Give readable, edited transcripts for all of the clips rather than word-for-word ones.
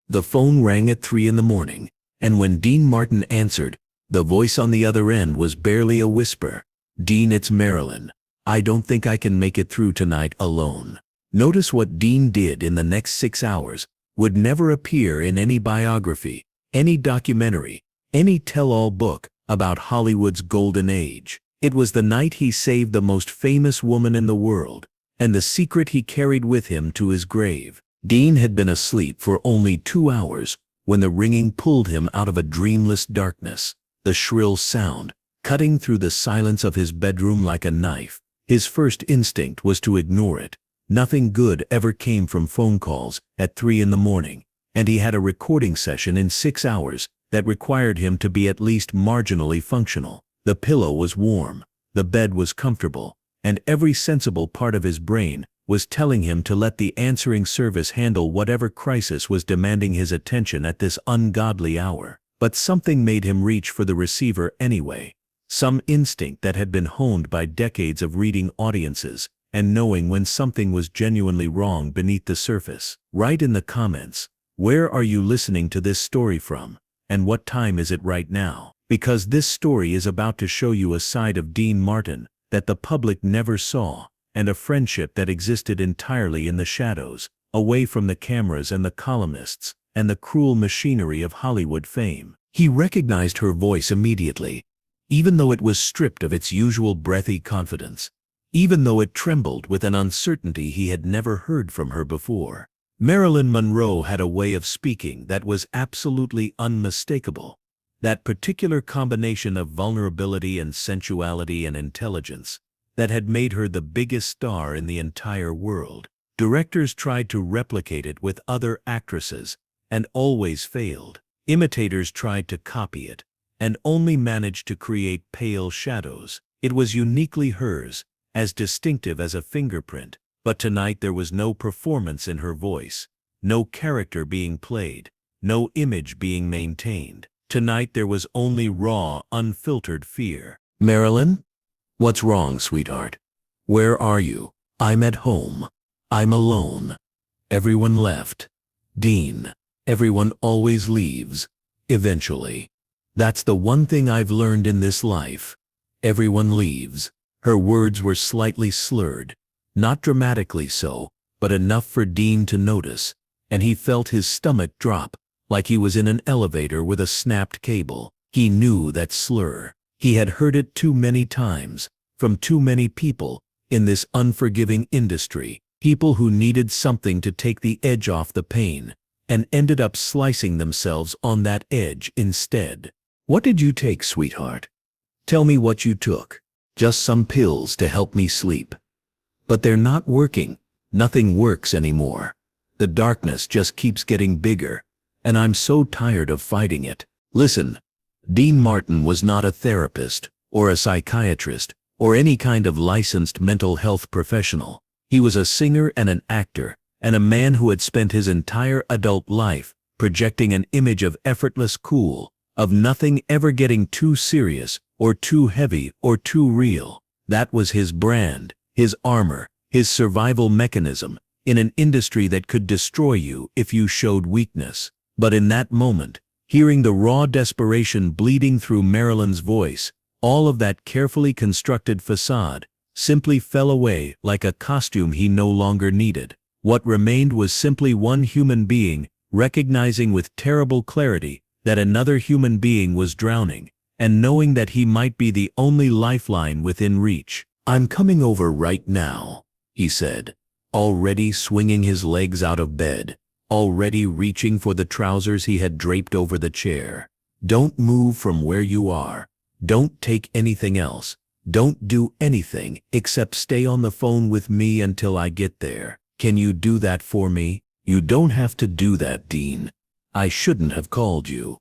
The phone rang at 3 in the morning, and when Dean Martin answered, the voice on the other end was barely a whisper. "Dean, it's Marilyn. I don't think I can make it through tonight alone." Notice what Dean did in the next 6 hours would never appear in any biography, any documentary, any tell-all book about Hollywood's golden age. It was the night he saved the most famous woman in the world, and the secret he carried with him to his grave. Dean had been asleep for only 2 hours when the ringing pulled him out of a dreamless darkness. The shrill sound, cutting through the silence of his bedroom like a knife. His first instinct was to ignore it. Nothing good ever came from phone calls at 3 in the morning, and he had a recording session in 6 hours that required him to be at least marginally functional. The pillow was warm, the bed was comfortable, and every sensible part of his brain was telling him to let the answering service handle whatever crisis was demanding his attention at this ungodly hour. But something made him reach for the receiver anyway. Some instinct that had been honed by decades of reading audiences and knowing when something was genuinely wrong beneath the surface. Write in the comments, where are you listening to this story from, and what time is it right now? Because this story is about to show you a side of Dean Martin that the public never saw, and a friendship that existed entirely in the shadows, away from the cameras and the columnists, and the cruel machinery of Hollywood fame. He recognized her voice immediately, even though it was stripped of its usual breathy confidence, even though it trembled with an uncertainty he had never heard from her before. Marilyn Monroe had a way of speaking that was absolutely unmistakable. That particular combination of vulnerability and sensuality and intelligence that had made her the biggest star in the entire world. Directors tried to replicate it with other actresses and always failed. Imitators tried to copy it and only managed to create pale shadows. It was uniquely hers, as distinctive as a fingerprint. But tonight there was no performance in her voice, no character being played, no image being maintained. Tonight there was only raw, unfiltered fear. "Marilyn? What's wrong, sweetheart? Where are you?" "I'm at home. I'm alone. Everyone left." "Dean, everyone always leaves. Eventually. That's the one thing I've learned in this life. Everyone leaves." Her words were slightly slurred, not dramatically so, but enough for Dean to notice, and he felt his stomach drop, like he was in an elevator with a snapped cable. He knew that slur. He had heard it too many times, from too many people, in this unforgiving industry. People who needed something to take the edge off the pain, and ended up slicing themselves on that edge instead. "What did you take, sweetheart? Tell me what you took." "Just some pills to help me sleep." "But they're not working. Nothing works anymore. The darkness just keeps getting bigger, and I'm so tired of fighting it." Listen, Dean Martin was not a therapist, or a psychiatrist, or any kind of licensed mental health professional. He was a singer and an actor, and a man who had spent his entire adult life projecting an image of effortless cool, of nothing ever getting too serious, or too heavy, or too real. That was his brand, his armor, his survival mechanism, in an industry that could destroy you if you showed weakness. But in that moment, hearing the raw desperation bleeding through Marilyn's voice, all of that carefully constructed facade simply fell away like a costume he no longer needed. What remained was simply one human being recognizing with terrible clarity that another human being was drowning, and knowing that he might be the only lifeline within reach. "I'm coming over right now," he said, already swinging his legs out of bed, already reaching for the trousers he had draped over the chair. "Don't move from where you are. Don't take anything else. Don't do anything except stay on the phone with me until I get there. Can you do that for me?" "You don't have to do that, Dean. I shouldn't have called you.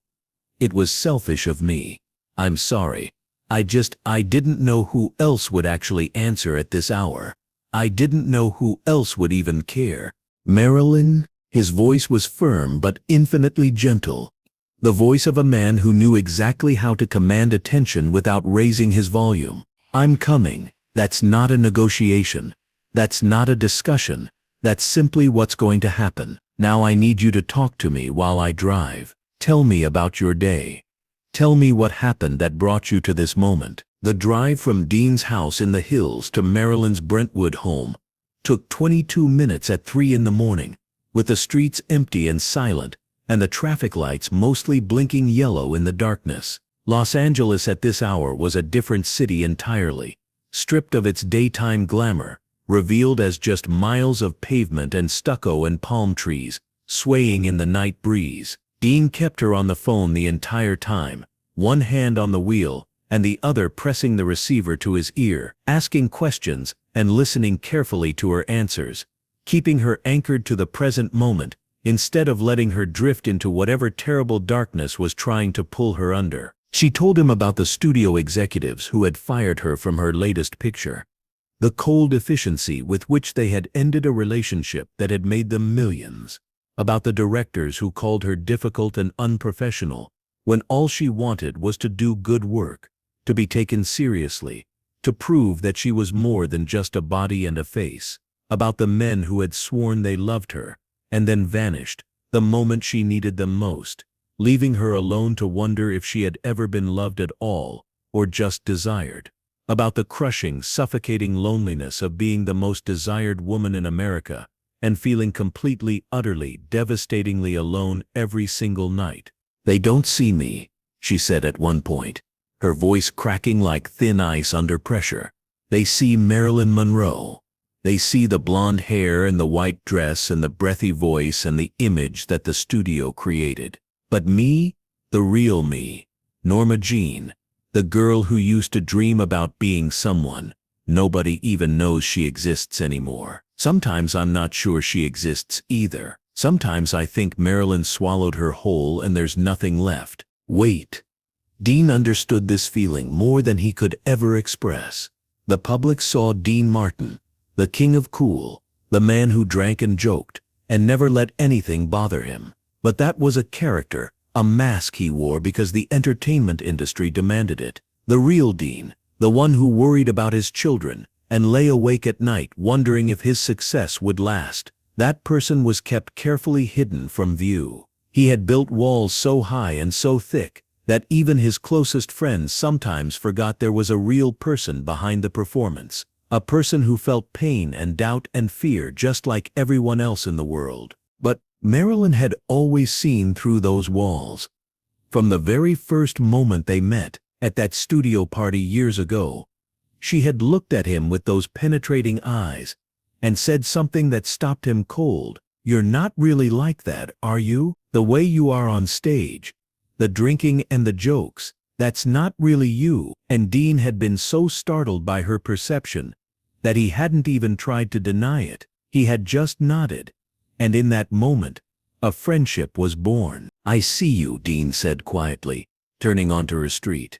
It was selfish of me. I'm sorry. I didn't know who else would actually answer at this hour. I didn't know who else would even care." "Marilyn?" His voice was firm but infinitely gentle. The voice of a man who knew exactly how to command attention without raising his volume. "I'm coming. That's not a negotiation. That's not a discussion. That's simply what's going to happen. Now I need you to talk to me while I drive. Tell me about your day. Tell me what happened that brought you to this moment." The drive from Dean's house in the hills to Marilyn's Brentwood home took 22 minutes at 3 in the morning, with the streets empty and silent, and the traffic lights mostly blinking yellow in the darkness. Los Angeles at this hour was a different city entirely, stripped of its daytime glamour, revealed as just miles of pavement and stucco and palm trees, swaying in the night breeze. Dean kept her on the phone the entire time, one hand on the wheel and the other pressing the receiver to his ear, asking questions and listening carefully to her answers, keeping her anchored to the present moment instead of letting her drift into whatever terrible darkness was trying to pull her under. She told him about the studio executives who had fired her from her latest picture, the cold efficiency with which they had ended a relationship that had made them millions, about the directors who called her difficult and unprofessional when all she wanted was to do good work, to be taken seriously, to prove that she was more than just a body and a face, about the men who had sworn they loved her and then vanished the moment she needed them most, leaving her alone to wonder if she had ever been loved at all or just desired, about the crushing, suffocating loneliness of being the most desired woman in America and feeling completely, utterly, devastatingly alone every single night. "They don't see me," she said at one point, her voice cracking like thin ice under pressure. "They see Marilyn Monroe. They see the blonde hair and the white dress and the breathy voice and the image that the studio created. But me, the real me, Norma Jean, the girl who used to dream about being someone, nobody even knows she exists anymore. Sometimes I'm not sure she exists either. Sometimes I think Marilyn swallowed her whole and there's nothing left." Wait. Dean understood this feeling more than he could ever express. The public saw Dean Martin, the king of cool, the man who drank and joked, and never let anything bother him. But that was a character, a mask he wore because the entertainment industry demanded it. The real Dean, the one who worried about his children and lay awake at night wondering if his success would last, that person was kept carefully hidden from view. He had built walls so high and so thick that even his closest friends sometimes forgot there was a real person behind the performance, a person who felt pain and doubt and fear just like everyone else in the world. But Marilyn had always seen through those walls. From the very first moment they met, at that studio party years ago, she had looked at him with those penetrating eyes and said something that stopped him cold. "You're not really like that, are you? The way you are on stage, the drinking and the jokes, that's not really you." And Dean had been so startled by her perception that he hadn't even tried to deny it. He had just nodded, and in that moment, a friendship was born. "I see you," Dean said quietly, turning onto her street.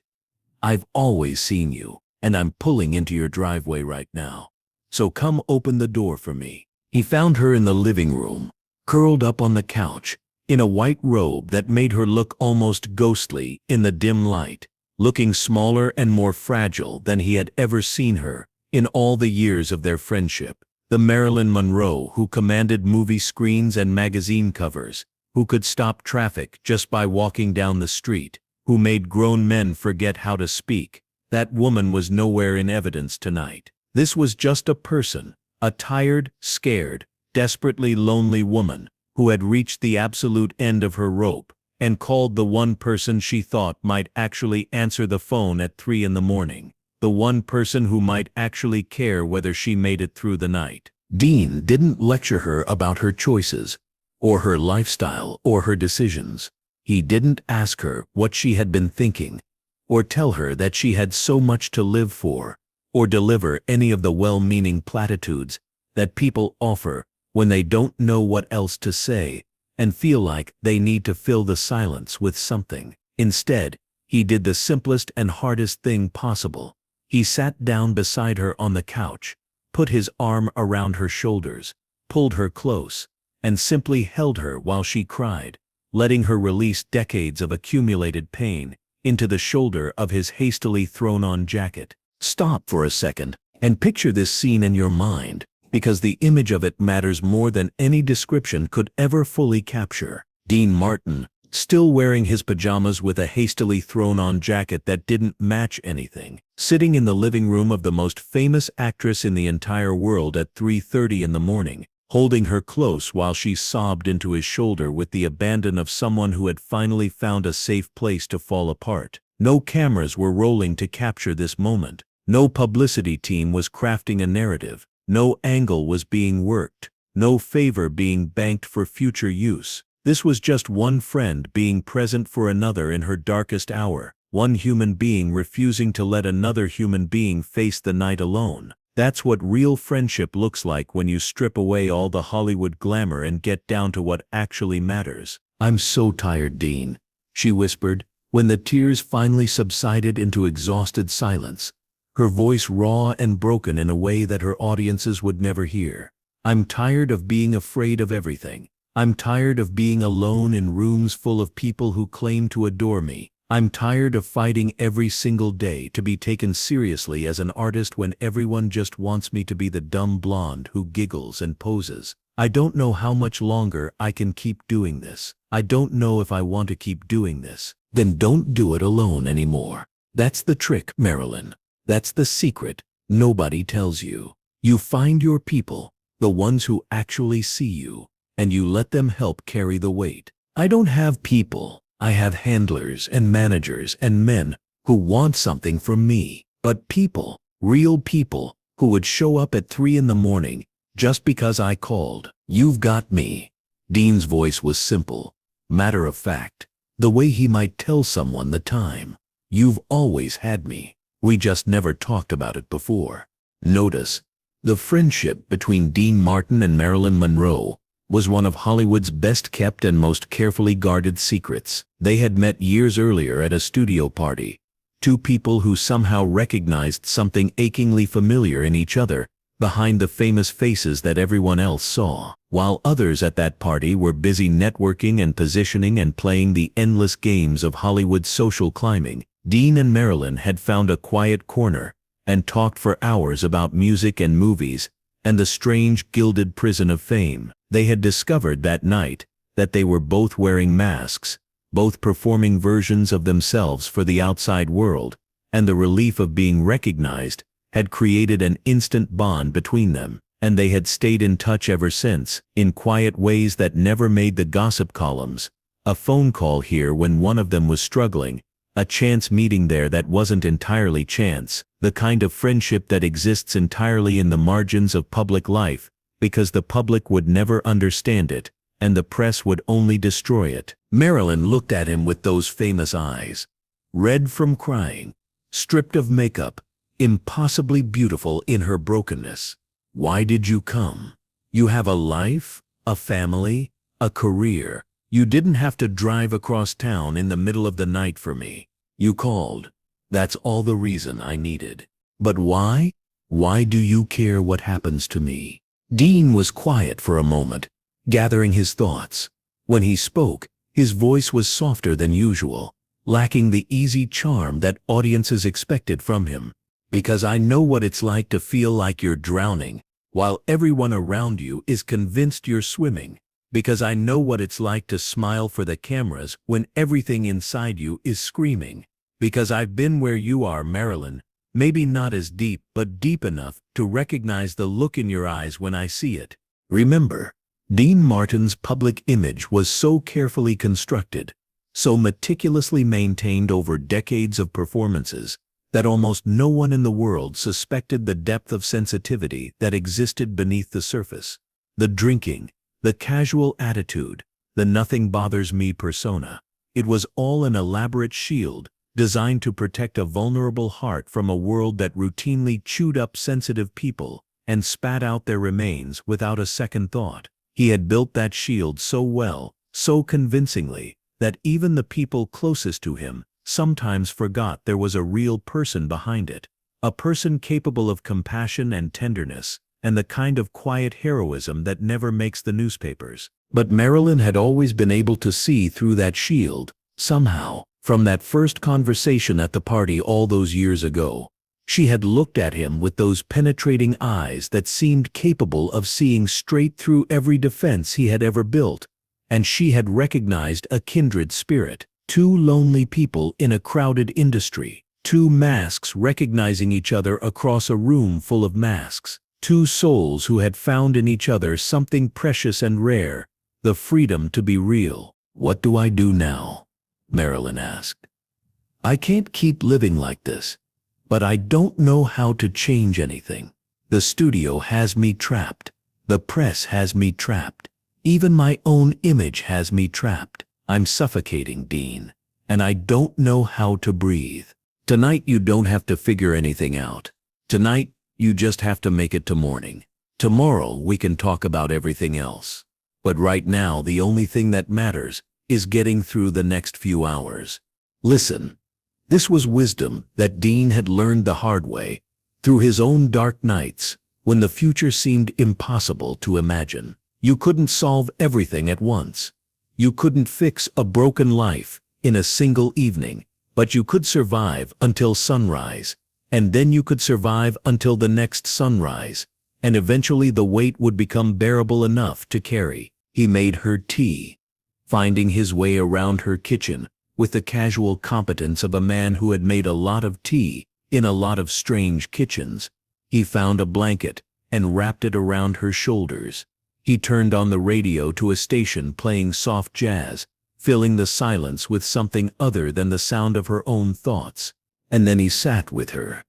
"I've always seen you, and I'm pulling into your driveway right now. So come open the door for me." He found her in the living room, curled up on the couch, in a white robe that made her look almost ghostly in the dim light, looking smaller and more fragile than he had ever seen her in all the years of their friendship. The Marilyn Monroe who commanded movie screens and magazine covers, who could stop traffic just by walking down the street, who made grown men forget how to speak. That woman was nowhere in evidence tonight. This was just a person, a tired, scared, desperately lonely woman who had reached the absolute end of her rope and called the one person she thought might actually answer the phone at 3 in the morning, the one person who might actually care whether she made it through the night. Dean didn't lecture her about her choices, or her lifestyle, or her decisions. He didn't ask her what she had been thinking, or tell her that she had so much to live for, or deliver any of the well-meaning platitudes that people offer when they don't know what else to say and feel like they need to fill the silence with something. Instead, he did the simplest and hardest thing possible. He sat down beside her on the couch, put his arm around her shoulders, pulled her close, and simply held her while she cried, letting her release decades of accumulated pain into the shoulder of his hastily thrown-on jacket. Stop for a second and picture this scene in your mind. because the image of it matters more than any description could ever fully capture. Dean Martin, still wearing his pajamas with a hastily thrown-on jacket that didn't match anything, sitting in the living room of the most famous actress in the entire world at 3:30 in the morning, holding her close while she sobbed into his shoulder with the abandon of someone who had finally found a safe place to fall apart. No cameras were rolling to capture this moment. No publicity team was crafting a narrative. No angle was being worked. No favor being banked for future use. This was just one friend being present for another in her darkest hour. One human being refusing to let another human being face the night alone. That's what real friendship looks like when you strip away all the Hollywood glamour and get down to what actually matters. "I'm so tired, Dean," she whispered, when the tears finally subsided into exhausted silence, her voice raw and broken in a way that her audiences would never hear. "I'm tired of being afraid of everything. I'm tired of being alone in rooms full of people who claim to adore me. I'm tired of fighting every single day to be taken seriously as an artist when everyone just wants me to be the dumb blonde who giggles and poses. I don't know how much longer I can keep doing this. I don't know if I want to keep doing this." "Then don't do it alone anymore. That's the trick, Marilyn. That's the secret nobody tells you. You find your people, the ones who actually see you, and you let them help carry the weight." "I don't have people. I have handlers and managers and men who want something from me. But people, real people, who would show up at 3 in the morning just because I called. You've got me." Dean's voice was simple, matter of fact, the way he might tell someone the time. "You've always had me. We just never talked about it before." Notice, the friendship between Dean Martin and Marilyn Monroe was one of Hollywood's best kept and most carefully guarded secrets. They had met years earlier at a studio party, two people who somehow recognized something achingly familiar in each other behind the famous faces that everyone else saw. While others at that party were busy networking and positioning and playing the endless games of Hollywood social climbing, Dean and Marilyn had found a quiet corner and talked for hours about music and movies and the strange gilded prison of fame. They had discovered that night that they were both wearing masks, both performing versions of themselves for the outside world, and the relief of being recognized had created an instant bond between them, and they had stayed in touch ever since, in quiet ways that never made the gossip columns. A phone call here when one of them was struggling, a chance meeting there that wasn't entirely chance, the kind of friendship that exists entirely in the margins of public life, because the public would never understand it, and the press would only destroy it. Marilyn looked at him with those famous eyes, red from crying, stripped of makeup, impossibly beautiful in her brokenness. "Why did you come? You have a life, a family, a career. You didn't have to drive across town in the middle of the night for me. You called. That's all the reason I needed. But why? Why do you care what happens to me?" Dean was quiet for a moment, gathering his thoughts. When he spoke, his voice was softer than usual, lacking the easy charm that audiences expected from him. "Because I know what it's like to feel like you're drowning, while everyone around you is convinced you're swimming. Because I know what it's like to smile for the cameras when everything inside you is screaming. Because I've been where you are, Marilyn, maybe not as deep but deep enough to recognize the look in your eyes when I see it." Remember, Dean Martin's public image was so carefully constructed, so meticulously maintained over decades of performances, that almost no one in the world suspected the depth of sensitivity that existed beneath the surface. The drinking, the casual attitude, the nothing bothers me persona. It was all an elaborate shield, designed to protect a vulnerable heart from a world that routinely chewed up sensitive people and spat out their remains without a second thought. He had built that shield so well, so convincingly, that even the people closest to him sometimes forgot there was a real person behind it, a person capable of compassion and tenderness, and the kind of quiet heroism that never makes the newspapers. But Marilyn had always been able to see through that shield, somehow. From that first conversation at the party all those years ago, She had looked at him with those penetrating eyes that seemed capable of seeing straight through every defense he had ever built, and she had recognized a kindred spirit. Two lonely people in a crowded industry. Two masks recognizing each other across a room full of masks. Two souls who had found in each other something precious and rare, the freedom to be real. "What do I do now?" Marilyn asked. "I can't keep living like this, but I don't know how to change anything. The studio has me trapped. The press has me trapped. Even my own image has me trapped. I'm suffocating, Dean, and I don't know how to breathe. Tonight you don't have to figure anything out. Tonight you just have to make it to morning. Tomorrow we can talk about everything else. But right now the only thing that matters is getting through the next few hours." Listen, this was wisdom that Dean had learned the hard way, through his own dark nights, when the future seemed impossible to imagine. You couldn't solve everything at once. You couldn't fix a broken life in a single evening, but you could survive until sunrise, and then you could survive until the next sunrise, and eventually the weight would become bearable enough to carry. He made her tea, finding his way around her kitchen with the casual competence of a man who had made a lot of tea in a lot of strange kitchens. He found a blanket and wrapped it around her shoulders. He turned on the radio to a station playing soft jazz, filling the silence with something other than the sound of her own thoughts. And then he sat with her,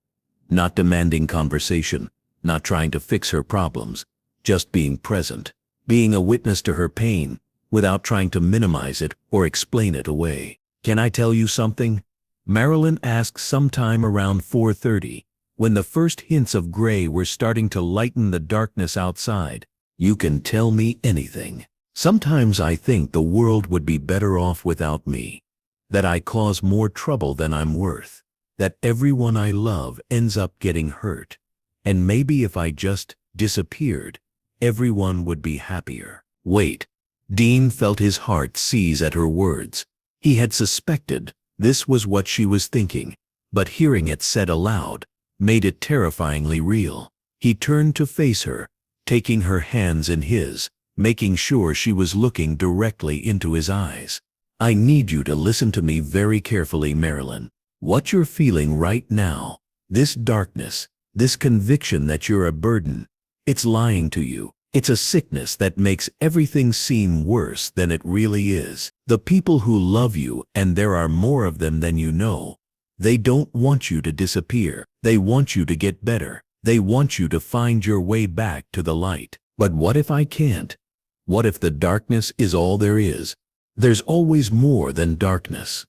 not demanding conversation, not trying to fix her problems, just being present, being a witness to her pain, without trying to minimize it or explain it away. "Can I tell you something?" Marilyn asked sometime around 4:30, when the first hints of gray were starting to lighten the darkness outside. "You can tell me anything. Sometimes I think the world would be better off without me, that I cause more trouble than I'm worth, that everyone I love ends up getting hurt, and maybe if I just disappeared, everyone would be happier." Wait. Dean felt his heart seize at her words. He had suspected this was what she was thinking, but hearing it said aloud made it terrifyingly real. He turned to face her, taking her hands in his, making sure she was looking directly into his eyes. "I need you to listen to me very carefully, Marilyn. What you're feeling right now, this darkness, this conviction that you're a burden, it's lying to you. It's a sickness that makes everything seem worse than it really is. The people who love you, and there are more of them than you know, they don't want you to disappear. They want you to get better. They want you to find your way back to the light. But what if I can't? What if the darkness is all there is? There's always more than darkness.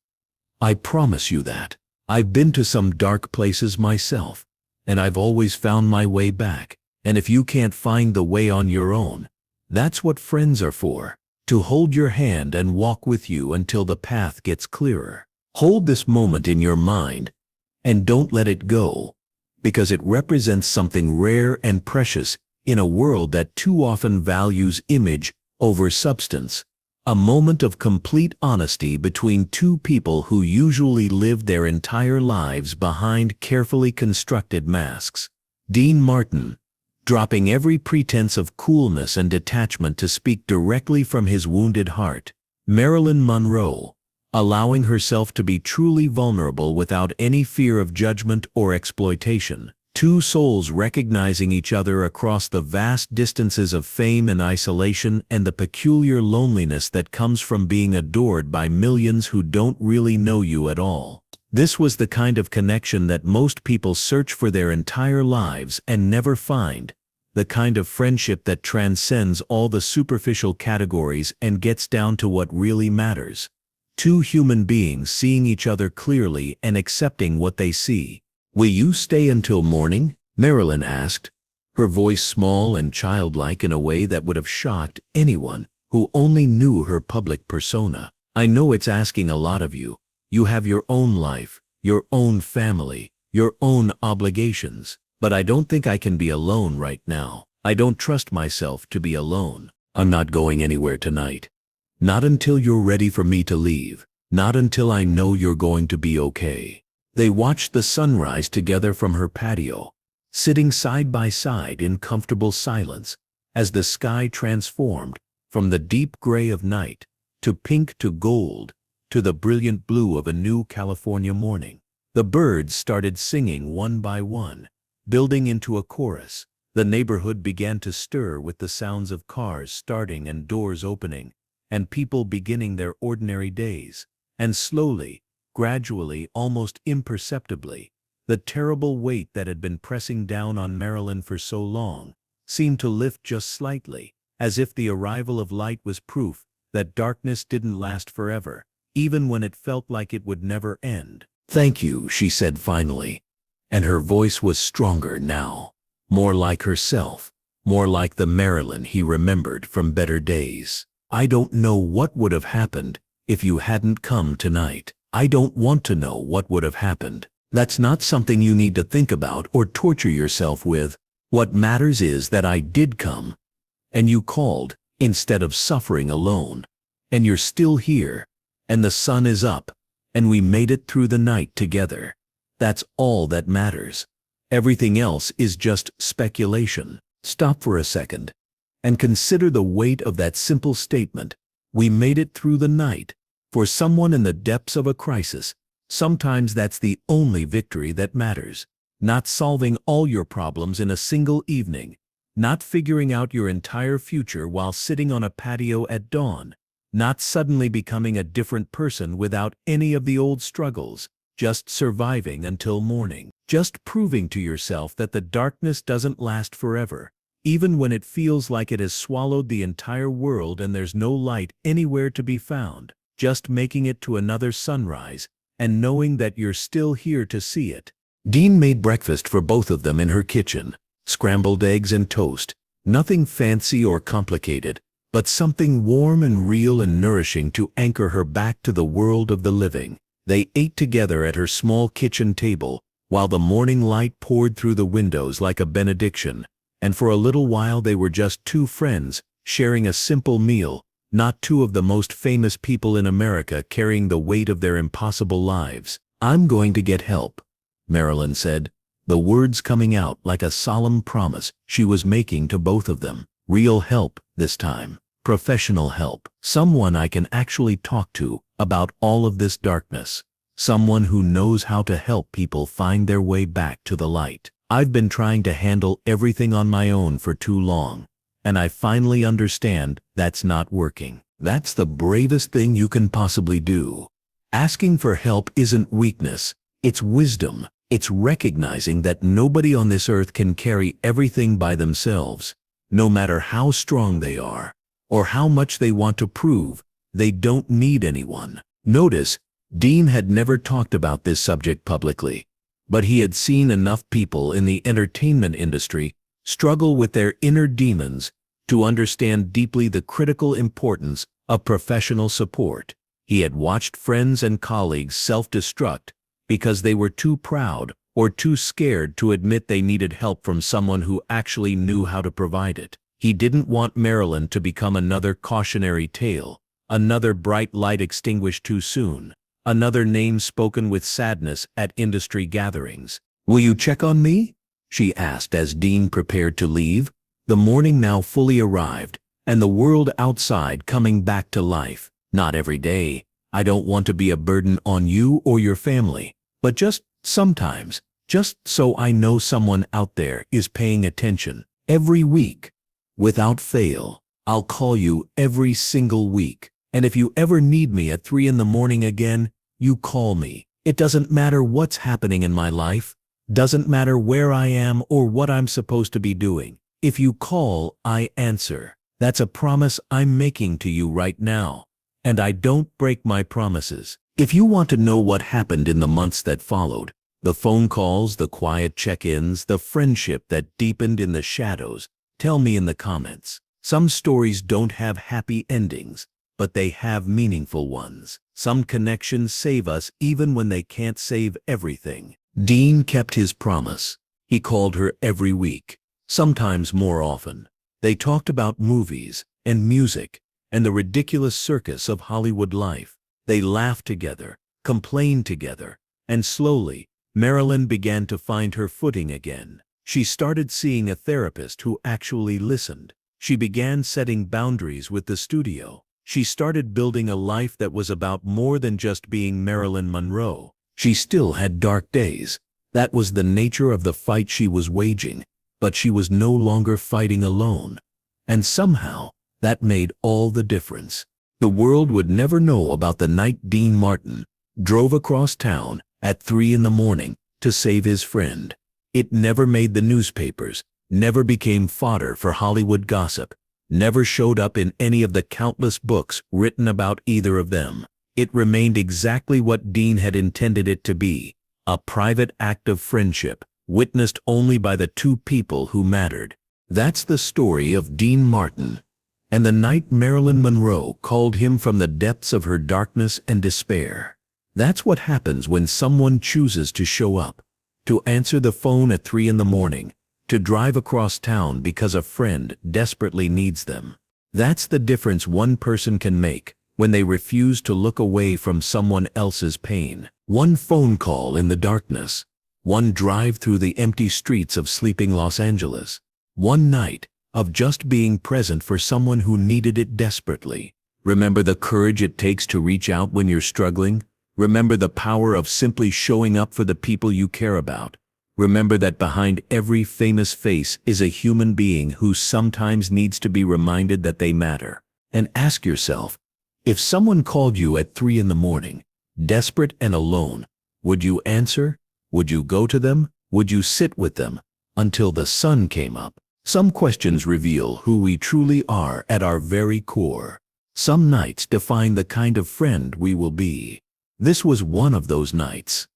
I promise you that. I've been to some dark places myself, and I've always found my way back. And if you can't find the way on your own, that's what friends are for, to hold your hand and walk with you until the path gets clearer. Hold this moment in your mind, and don't let it go, because it represents something rare and precious in a world that too often values image over substance. A moment of complete honesty between two people who usually live their entire lives behind carefully constructed masks. Dean Martin, dropping every pretense of coolness and detachment to speak directly from his wounded heart. Marilyn Monroe, allowing herself to be truly vulnerable without any fear of judgment or exploitation. Two souls recognizing each other across the vast distances of fame and isolation and the peculiar loneliness that comes from being adored by millions who don't really know you at all. This was the kind of connection that most people search for their entire lives and never find, the kind of friendship that transcends all the superficial categories and gets down to what really matters. Two human beings seeing each other clearly and accepting what they see. "Will you stay until morning?" Marilyn asked, her voice small and childlike in a way that would have shocked anyone who only knew her public persona. "I know it's asking a lot of you. You have your own life, your own family, your own obligations. But I don't think I can be alone right now. I don't trust myself to be alone. I'm not going anywhere tonight. Not until you're ready for me to leave. Not until I know you're going to be okay." They watched the sunrise together from her patio, sitting side by side in comfortable silence, as the sky transformed from the deep gray of night to pink to gold to the brilliant blue of a new California morning. The birds started singing one by one, building into a chorus. The neighborhood began to stir with the sounds of cars starting and doors opening, and people beginning their ordinary days. And slowly, gradually, almost imperceptibly, the terrible weight that had been pressing down on Marilyn for so long seemed to lift just slightly, as if the arrival of light was proof that darkness didn't last forever, even when it felt like it would never end. "Thank you," she said finally, and her voice was stronger now, more like herself, more like the Marilyn he remembered from better days. "I don't know what would have happened if you hadn't come tonight. I don't want to know what would have happened. That's not something you need to think about or torture yourself with. What matters is that I did come, and you called, instead of suffering alone. And you're still here, and the sun is up, and we made it through the night together. That's all that matters. Everything else is just speculation." Stop for a second, and consider the weight of that simple statement. We made it through the night. For someone in the depths of a crisis, sometimes that's the only victory that matters. Not solving all your problems in a single evening, not figuring out your entire future while sitting on a patio at dawn, not suddenly becoming a different person without any of the old struggles, just surviving until morning, just proving to yourself that the darkness doesn't last forever, even when it feels like it has swallowed the entire world and there's no light anywhere to be found. Just making it to another sunrise, and knowing that you're still here to see it. Dean made breakfast for both of them in her kitchen, scrambled eggs and toast, nothing fancy or complicated, but something warm and real and nourishing to anchor her back to the world of the living. They ate together at her small kitchen table, while the morning light poured through the windows like a benediction, and for a little while they were just two friends, sharing a simple meal, not two of the most famous people in America carrying the weight of their impossible lives. "I'm going to get help," Marilyn said, the words coming out like a solemn promise she was making to both of them. Real help this time. Professional help. Someone I can actually talk to about all of this darkness. Someone who knows how to help people find their way back to the light. "I've been trying to handle everything on my own for too long, and I finally understand that's not working." That's the bravest thing you can possibly do. Asking for help isn't weakness, it's wisdom. It's recognizing that nobody on this earth can carry everything by themselves. No matter how strong they are, or how much they want to prove, they don't need anyone. Notice, Dean had never talked about this subject publicly, but he had seen enough people in the entertainment industry struggle with their inner demons to understand deeply the critical importance of professional support. He had watched friends and colleagues self-destruct because they were too proud or too scared to admit they needed help from someone who actually knew how to provide it. He didn't want Marilyn to become another cautionary tale, another bright light extinguished too soon, another name spoken with sadness at industry gatherings. "Will you check on me?" she asked as Dean prepared to leave. The morning now fully arrived, and the world outside coming back to life. "Not every day. I don't want to be a burden on you or your family, but just sometimes, just so I know someone out there is paying attention. Every week, without fail, I'll call you every single week. And if you ever need me at 3 in the morning again, you call me. It doesn't matter what's happening in my life, doesn't matter where I am or what I'm supposed to be doing. If you call, I answer. That's a promise I'm making to you right now. And I don't break my promises." If you want to know what happened in the months that followed, the phone calls, the quiet check-ins, the friendship that deepened in the shadows, tell me in the comments. Some stories don't have happy endings, but they have meaningful ones. Some connections save us even when they can't save everything. Dean kept his promise. He called her every week, sometimes more often. They talked about movies and music and the ridiculous circus of Hollywood life. They laughed together, complained together, And slowly, Marilyn began to find her footing again. She started seeing a therapist who actually listened. She began setting boundaries with the studio. She started building a life that was about more than just being Marilyn Monroe. She still had dark days. That was the nature of the fight she was waging, but she was no longer fighting alone. And somehow, that made all the difference. The world would never know about the night Dean Martin drove across town at 3 in the morning to save his friend. It never made the newspapers, never became fodder for Hollywood gossip, never showed up in any of the countless books written about either of them. It remained exactly what Dean had intended it to be, a private act of friendship, witnessed only by the two people who mattered. That's the story of Dean Martin, and the night Marilyn Monroe called him from the depths of her darkness and despair. That's what happens when someone chooses to show up, to answer the phone at 3 in the morning, to drive across town because a friend desperately needs them. That's the difference one person can make when they refuse to look away from someone else's pain. One phone call in the darkness, one drive through the empty streets of sleeping Los Angeles, one night of just being present for someone who needed it desperately. Remember the courage it takes to reach out when you're struggling. Remember the power of simply showing up for the people you care about. Remember that behind every famous face is a human being who sometimes needs to be reminded that they matter. And ask yourself, if someone called you at 3 in the morning, desperate and alone, would you answer? Would you go to them? Would you sit with them until the sun came up? Some questions reveal who we truly are at our very core. Some nights define the kind of friend we will be. This was one of those nights.